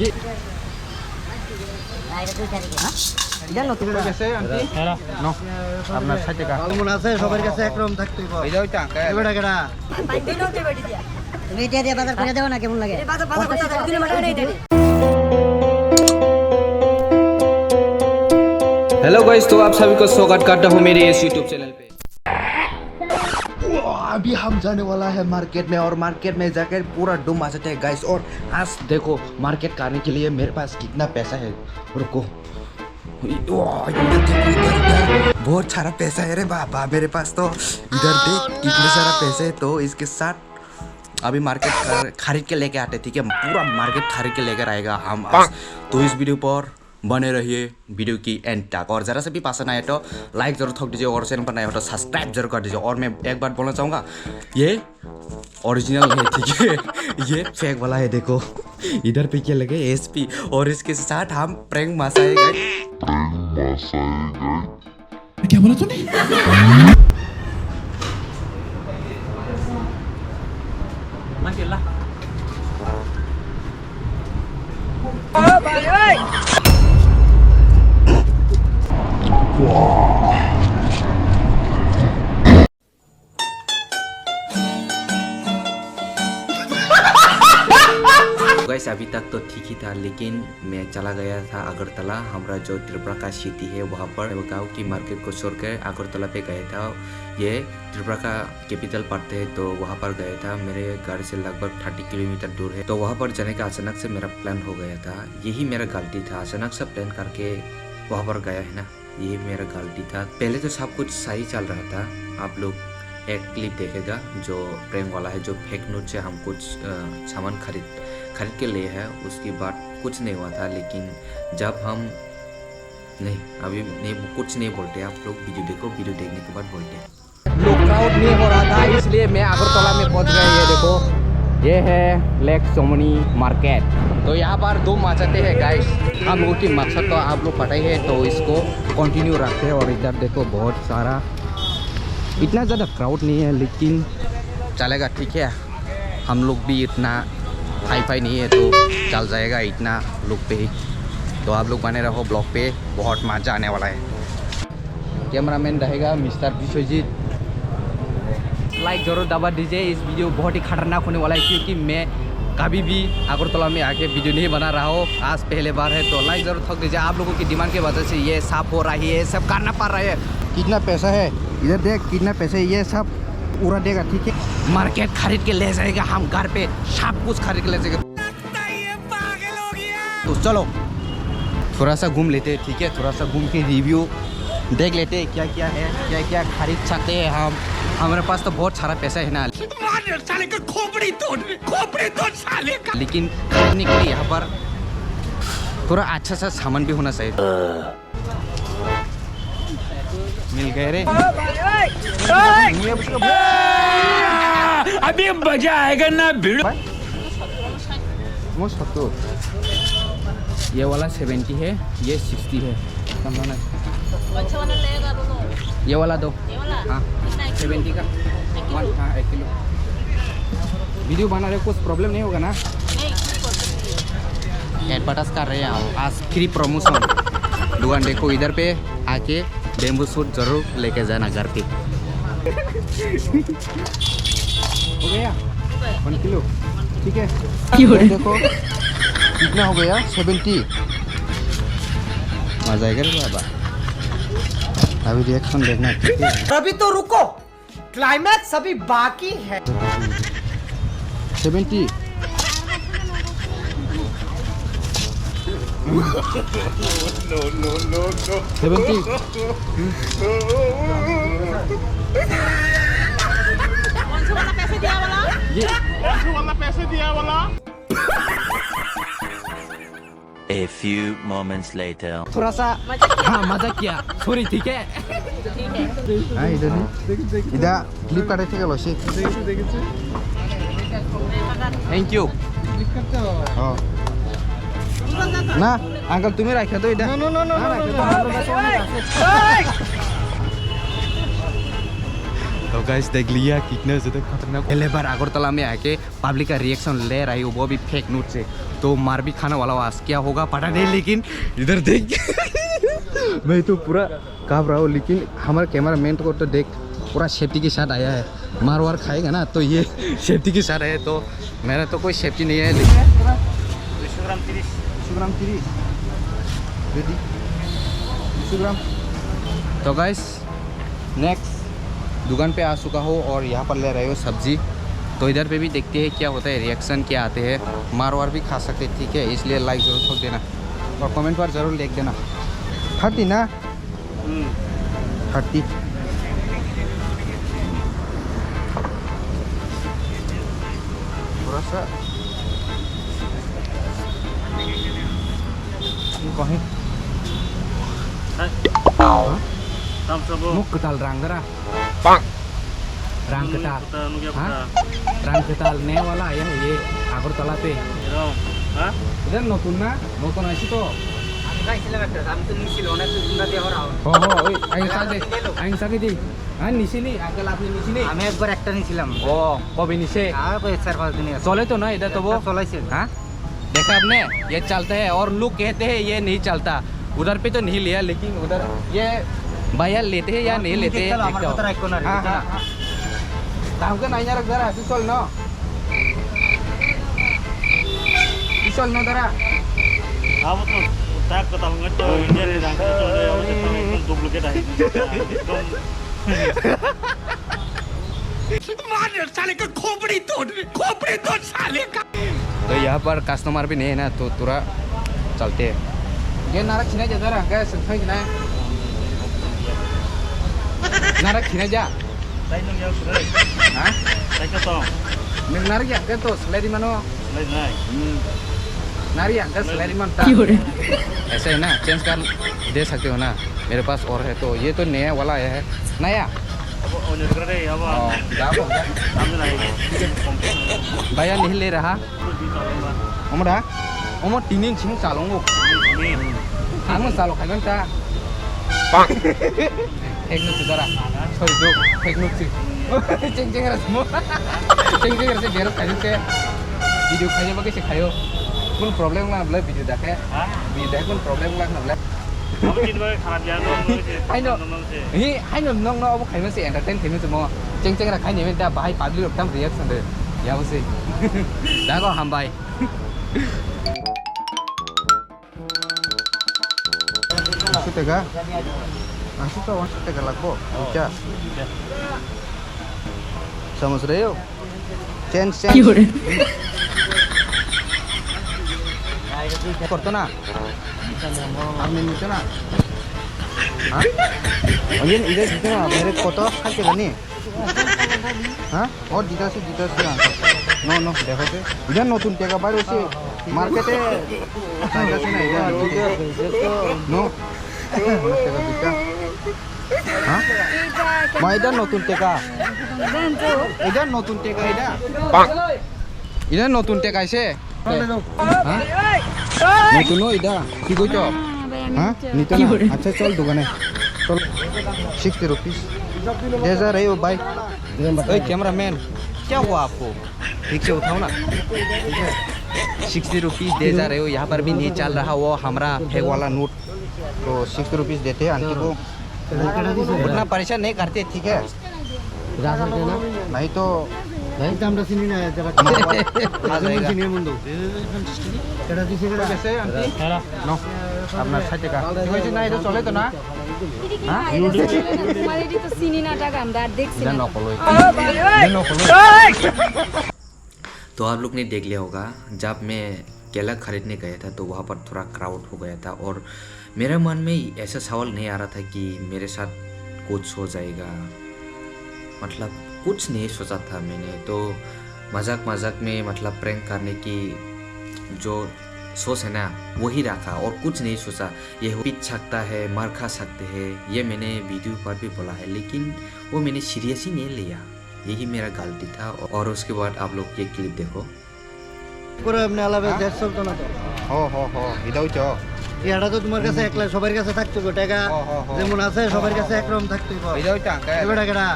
ये জানো তুমি कैसे आंटी नो আপনার 60 টাকা মন আছে সবার কাছে একরকম থাকতেই পারে এই যে ওইটা আঙ্কেল এবারে কেডা তুমি এটা দিয়ে বাজার করে দাও না কেমন লাগে বাজার করতে দাও দিনে মাঠে নেই দেবে हेलो गाइस, तो आप सभी को स्वागत करता हूँ मेरे इस YouTube चैनल पे। अभी हम जाने वाला है मार्केट में और मार्केट में जाकर पूरा डूब आ जाते हैं गाइस। और आज देखो मार्केट करने के लिए मेरे पास कितना पैसा है, रुको। बहुत सारा पैसा है रे बाबा मेरे पास तो। इधर देख कितने सारा पैसे है। तो इसके साथ अभी मार्केट खरीद के लेके आते, ठीक है। पूरा मार्केट खरीद के लेकर आएगा हम आज। तो इस वीडियो पर बने रहिए वीडियो की एंड तक। और ज़रा से भी पसंद आए तो लाइक जरूर ठोक दीजिए और चैनल पर नए हो तो सब्सक्राइब जरूर कर दीजिए। और मैं एक बात बोलना चाहूँगा, ये ओरिजिनल है, ठीक है। ये फेक वाला है, देखो इधर पे क्या लगे एसपी। और इसके साथ हम प्रैंक मसाएगा। क्या बोला तूने? गाइस अभी तक तो ठीक ही था, लेकिन मैं चला गया था अगरतला। हमारा जो त्रिपुरा सिटी है वहाँ पर गाँव की मार्केट को छोड़कर अगरतला पे गया था। ये त्रिपुरा का कैपिटल पड़ते हैं, तो वहाँ पर गया था। मेरे घर से लगभग 30 किलोमीटर दूर है। तो वहाँ पर जाने का अचानक से मेरा प्लान हो गया था। यही मेरा गलती था, अचानक से प्लान करके वहाँ पर गया है ना, यही मेरा गलती था। पहले तो सब कुछ सही चल रहा था। आप लोग एक क्लिप देखेगा जो प्रैंक वाला है, जो फेक नोट से हम कुछ सामान खरीद के लिए है, उसके बाद कुछ नहीं हुआ था। लेकिन जब हम नहीं अभी नहीं कुछ नहीं बोलते, आप लोग वीडियो देखो, वीडियो देखने के बाद बोलते हैं। लुकआउट नहीं हो रहा था, इसलिए मैं अगरतला में पहुंच गया। ये देखो, ये है लेक सोमनी मार्केट। तो यहाँ पर दो मचाते हैं गाइस। हम लोगों की मकसद तो आप लोग पता ही है, तो इसको कंटिन्यू रखते हैं। और इधर देखो बहुत सारा, इतना ज़्यादा क्राउड नहीं है लेकिन चलेगा, ठीक है। हम लोग भी इतना हाई फाई नहीं है तो चल जाएगा इतना लोग पे ही। तो आप लोग बने रहो ब्लॉग पे, बहुत मज़ा आने वाला है। कैमरामैन रहेगा मिस्टर विश्वजीत। लाइक जरूर दबा दीजिए, इस वीडियो बहुत ही खतरनाक होने वाला है, क्योंकि मैं कभी भी अगरतला में आके वीडियो नहीं बना रहा हूँ, आज पहले बार है। तो लाइक जरूर ठोक दीजिए। आप लोगों की डिमांड की वजह से ये सब हो रहा है, ये सब करना पड़ रहा है। कितना पैसा है इधर देख, कितना पैसा है, ये सब पूरा देगा, ठीक है। मार्केट खरीद के ले जाएगा, हम घर पे सब कुछ खरीद के ले जाएगा। तो चलो थोड़ा सा घूम लेते हैं, ठीक है। थोड़ा सा घूम के रिव्यू देख लेते हैं क्या क्या है, क्या क्या खरीद सकते हैं हम। हमारे पास तो बहुत सारा पैसा है ना, लेकिन खरीदने के लिए यहाँ पर थोड़ा अच्छा सा सामान भी होना चाहिए। मिल गए रे, अभी मजा आएगा ना भिड़। ये वाला 70 है, ये 60 है। ये वाला दो, हाँ 70 का 1 किलो। वीडियो बना रहे, कुछ प्रॉब्लम नहीं होगा ना? एडवर्टाइज कर रहे हैं आज, फ्री प्रमोशन। दुकान देखो, इधर पे आके बेम्बू सूट जरूर लेके जाना घर पे। हो गया 1 किलो, ठीक है। देखो कितना हो गया, 70। मजा आएगा रे बाबा। अभी रिएक्शन देखना, ठीक है। अभी तो रुको, क्लाइमैक्स अभी बाकी है। 70 70 पैसे दिया वाला। A few moments later. थोड़ा सा हाँ मजा किया, सॉरी, ठीक है। हाँ इधर नहीं, इधर क्लिप काटे थे क्या? Thank you. हाँ ना अंकल, तुम्हें रखा तो इधर। तो गाइस देख लिया कितना ज़्यादा खतरनाक। पहले बार अगरतला में आके पब्लिक का रिएक्शन ले रही हो, वो भी फेक न्यूज़ से, तो मार भी खाना वाला आज क्या होगा पता नहीं। लेकिन इधर देख मैं तो पूरा काँप रहा हूँ, लेकिन हमारे कैमरा मैन को तो देख पूरा सेफ्टी के साथ आया है। मार वार खाएगा ना तो ये सेफ्टी के साथ है, तो मेरा तो कोई सेफ्टी नहीं है। लेकिन 200 ग्राम 30 रेडी 200 ग्राम। तो गाइस नेक्स्ट दुकान पे आ चुका हो और यहाँ पर ले रहे हो सब्जी, तो इधर पे भी देखते हैं क्या होता है, रिएक्शन क्या आते हैं। मार वार भी खा सकते, ठीक है, इसलिए लाइक ज़रूर ठोक देना और कमेंट पर ज़रूर लिख देना। 30 ना 30 थोड़ा सा कहीं मुख ketal rang dera rang ketal rang ketal ne wala ya ye Agartala pe इधर नतुन ना नतुन आइसी तो आइंग साके दी हाँ निशिनी अंकल आपने निशिनी हमें एक बार एक्टर नहीं छिलम ओ कभी निशे हाँ कोई 4-5 दिन चले तो ना इधर तो वो चलाई से हाँ देखा आपने, ये चलता है और लोग कहते हैं ये नहीं चलता। उधर पे तो नहीं लिया, लेकिन उधर ये भैया लेते हैं या नहीं लेते हैं। हाँ हाँ काम का नहीं रख जरा चल ना चल ना जरा अब तो टैग को तंग तो इंडिया ने रंग तो एकदम डुप्लीकेट है मार साले का खोपड़ी तोड़ साले का। तो यहाँ पर कस्टमर भी नहीं है ना, तो थोड़ा चलते हैं। ये नारक खिना जा जरा क्या संख्या खिना है नारक खिना जा ताई नंग यार सुरे हाँ ताई का तो नारक या क्या तो सैलरी मानो नहीं नारी अंकल सैलरी मानता ऐसे है ना, चेंज कर दे सकते हो ना, मेरे पास और है। तो ये तो नया वाला आया है, नया भैया नहीं ले रहा उमरा उमर 3 दिन छिंग चालूंगो आंगो चालो खाइबन ता एक नुच जरा सॉरी दो एक नुच चेंग चेंग रस से बेरो खाइसे वीडियो खाइए बगे से खायो कौन प्रॉब्लम ना बले वीडियो देखे वीडियो देखे कौन प्रॉब्लम ना बले अब किन बार खाना दिया हाय नों अब खाइमे से एंटरटेन खाइमे से मो चेंग चेंग खाइ नेमे दा बाहाय पब्लिक एकदम रिएक्शन दे याव से दागो हामबाय सुतेगा आसु तो 1 टका लागबो क्या समझ रहे हो चेंज करतो ना आपने नीचे ना हाँ ये इधर जीते ना मेरे को तो खाके बनी हाँ और जीता से नो देखो से इधर नतुन टेका बाहर उसे मार्केटे टाइगर से ना इधर नो टेका जीता हाँ मैं इधर नतुन टेका इधर नतुन टेका ऐसे हाँ नतुन हो इधर ठीक हो तो हाँ नीचे ना अच्छा चल दुकान है चल 60 रुपीस दे जा रही हो भाई। कैमरा मैन क्या हुआ आपको, ठीक से उठाओ ना, ठीक है 60 रुपीस दे जा रहे हो। यहाँ पर भी नहीं चल रहा वो हमारा फेक वाला नोट, तो 60 रुपीस देते हैं आंटी को, उतना परेशान नहीं करते, ठीक है जा सकते ना, नहीं तो नहीं दाम रसी नहीं आया जरा आ जाएगा सीनियर मुंडो केड़ा दिसे केड़ा कैसे आंटी नो अपना 60 का वैसे नहीं तो चले तो ना हां मालेडी तो सीनी नाटक हमरा देखछि ना तो आप लोग ने देख लिया होगा, जब मैं केला खरीदने गया था तो वहाँ पर थोड़ा क्राउड हो गया था और मेरे मन में ऐसा सवाल नहीं आ रहा था कि मेरे साथ कुछ हो जाएगा, मतलब कुछ नहीं सोचा था मैंने। तो मजाक में मतलब प्रैंक करने की जो सोच है ना वही रखा और कुछ नहीं सोचा ये पीट सकता है, मार खा सकते हैं, ये मैंने वीडियो पर भी बोला है, लेकिन वो मैंने सीरियस ही नहीं लिया, यही मेरा गलती था। और उसके बाद आप लोग ये क्लिप देखो করে আপনি আলাদা দেশ চলতো না তো हो ইদাও চ এটা তো তোমার কাছে একলা সবার কাছে থাকতো গো টাকা যেমন আছে সবার কাছে একরকম থাকতো ইদাও চ আঙ্কেল এবারে কেডা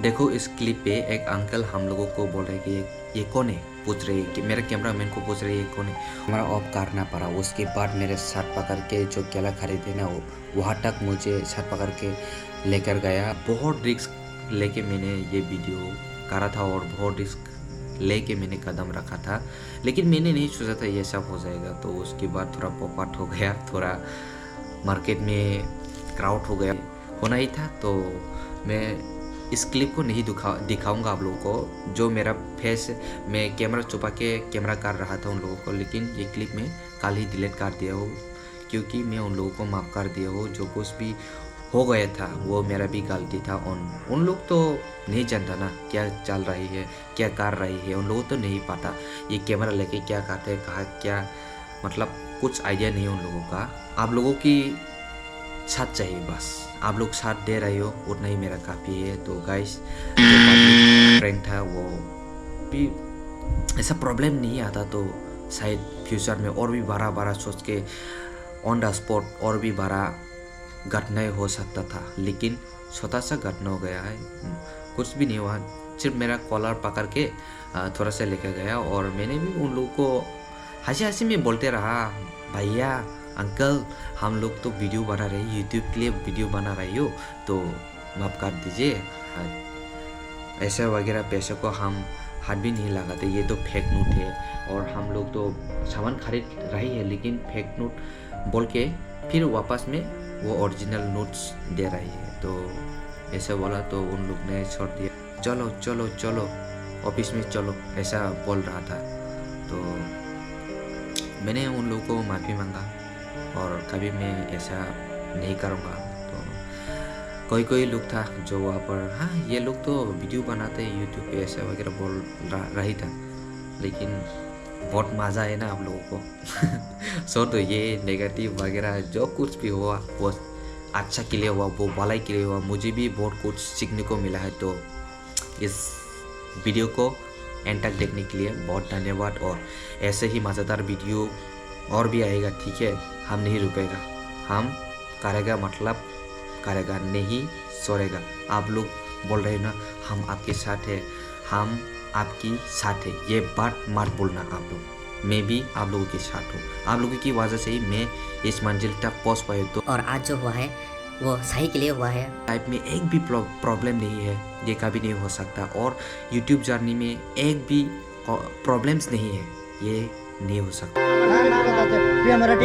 देखो इस क्लिप पे एक अंकल हम लोगों को बोल रहे कि ये कौन है, पूछ रहे कि मेरे कैमरामैन को पूछ रहे ये कौन है। हमारा ऑफ करना पड़ा। उसके बाद मेरे साथ पकड़ के जो केला खरीदे ना वहाँ तक मुझे साथ पकड़ के लेकर गया। बहुत रिस्क लेके मैंने ये वीडियो करा था और बहुत रिस्क लेके मैंने कदम रखा था, लेकिन मैंने नहीं सोचा था ये सब हो जाएगा। तो उसके बाद थोड़ा पॉपअप हो गया, थोड़ा मार्केट में क्राउड हो गया, होना ही था। तो मैं इस क्लिप को नहीं दिखाऊंगा आप लोगों को। जो मेरा फेस मैं कैमरा छुपा के कैमरा कर रहा था उन लोगों को, लेकिन ये क्लिप में कल ही डिलीट कर दिया हो, क्योंकि मैं उन लोगों को माफ़ कर दिया हो। जो कुछ भी हो गया था वो मेरा भी गलती था। उन लोग तो नहीं जानता ना क्या चल रही है, क्या कर रही है, उन लोगों तो नहीं पता ये कैमरा लेके क्या करते हैं, कहाँ क्या, मतलब कुछ आइडिया नहीं उन लोगों का। आप लोगों की साथ चाहिए, बस आप लोग साथ दे रहे हो उतना ही मेरा काफ़ी है। तो गाइस जो प्रैंक था वो भी ऐसा प्रॉब्लम नहीं आता तो शायद फ्यूचर में और भी बड़ा सोच के ऑन द स्पॉट और भी बड़ा घटना हो सकता था, लेकिन छोटा सा घटना हो गया है, कुछ भी नहीं हुआ। सिर्फ मेरा कॉलर पकड़ के थोड़ा सा लेकर गया और मैंने भी उन लोगों को हंसी में बोलते रहा, भैया अंकल हम लोग तो वीडियो बना रहे हैं, यूट्यूब के लिए वीडियो बना रही हो तो माफ़ कर दीजिए। ऐसे वगैरह पैसे को हम हाथ भी नहीं लगाते, ये तो फेक नोट है और हम लोग तो सामान खरीद रही है, लेकिन फेक नोट बोल के फिर वापस में वो ओरिजिनल नोट्स दे रही है। तो ऐसा बोला तो उन लोग ने छोड़ दिया, चलो चलो चलो ऑफिस में चलो, ऐसा बोल रहा था। तो मैंने उन लोगों को माफ़ी मांगा और कभी मैं ऐसा नहीं करूँगा। तो कोई लोग था जो वहाँ पर, हाँ ये लोग तो वीडियो बनाते हैं यूट्यूब पे ऐसा वगैरह बोल रही था, लेकिन बहुत मज़ा है ना आप लोगों को। सो तो ये नेगेटिव वगैरह जो कुछ भी हुआ वो अच्छा के लिए हुआ, वो भलाई के लिए हुआ, मुझे भी बहुत कुछ सीखने को मिला है। तो इस वीडियो को एंड तक देखने के लिए बहुत धन्यवाद और ऐसे ही मज़ेदार वीडियो और भी आएगा, ठीक है। हम नहीं रुकेगा, हम करेगा मतलब करेगा, नहीं सोरेगा। आप लोग बोल रहे हो ना हम आपके साथ है, हम आपकी साथ है, ये बात मत बोलना आप लोग। मैं भी आप लोगों के साथ हूँ, आप लोगों की वजह से ही मैं इस मंजिल तक पहुँच पाया। तो और आज जो हुआ है वो सही के लिए हुआ है। लाइफ में एक भी प्रॉब्लम नहीं है, ये कभी नहीं हो सकता, और यूट्यूब जर्नी में एक भी प्रॉब्लम्स नहीं है, ये नहीं हो सकता। हमारा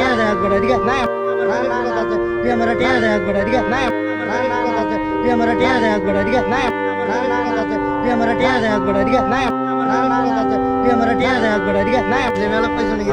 पैसा नहीं